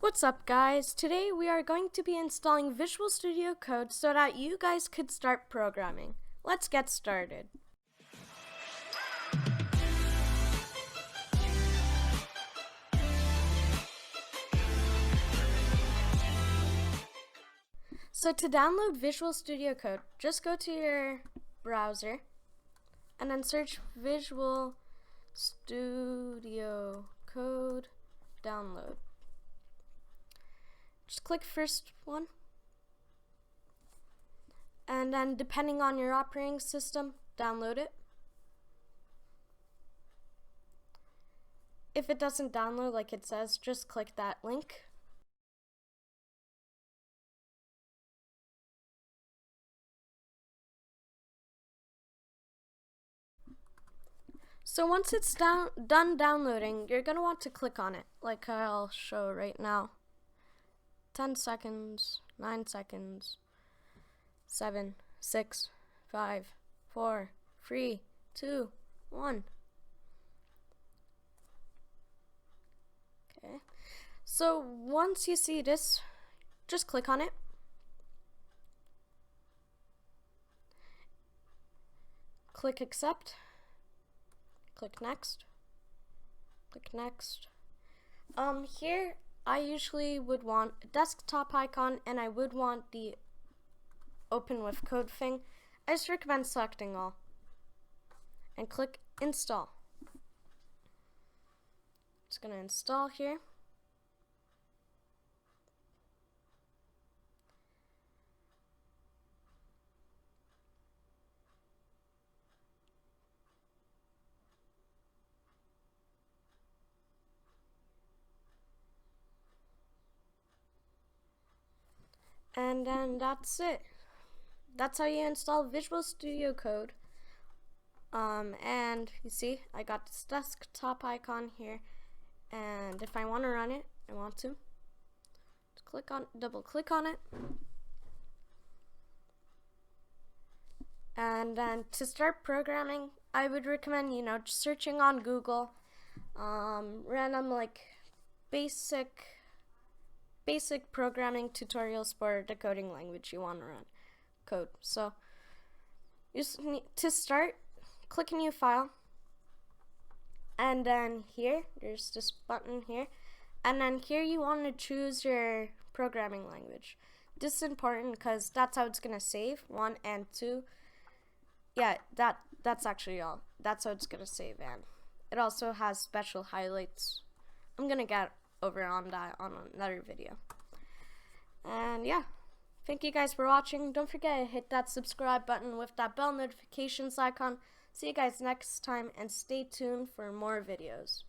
What's up, guys? Today we are going to be installing Visual Studio Code so that you guys could start programming. Let's get started. So to download Visual Studio Code, just go to your browser and then search Visual Studio Code download. Just click first one, and then depending on your operating system, download it. If it doesn't download like it says, just click that link. So once it's done downloading, you're going to want to click on it, like I'll show right now. 10 seconds, 9 seconds, 7, 6, 5, 4, 3, 2, 1. Okay. So once you see this, just click on it. Click accept. Click next. Click next. Here I usually would want a desktop icon, and I would want the open with code thing. I just recommend selecting all and click install. It's gonna install here. And then that's it. That's how you install Visual Studio Code. And you see, I got this desktop icon here. And if I want to run it, double click on it. And then to start programming, I would recommend, just searching on Google, random basic programming tutorials for the coding language you want to run code. So you just need to start, click a new file, and then here there's this button here, and then here you want to choose your programming language. This is important because that's how it's gonna save 1 and 2. Yeah, that's actually all. That's how it's gonna save, and it also has special highlights. I'm gonna get over on that on another video. And yeah, thank you guys for watching. Don't forget to hit that subscribe button with that bell notifications icon. See you guys next time, and stay tuned for more videos.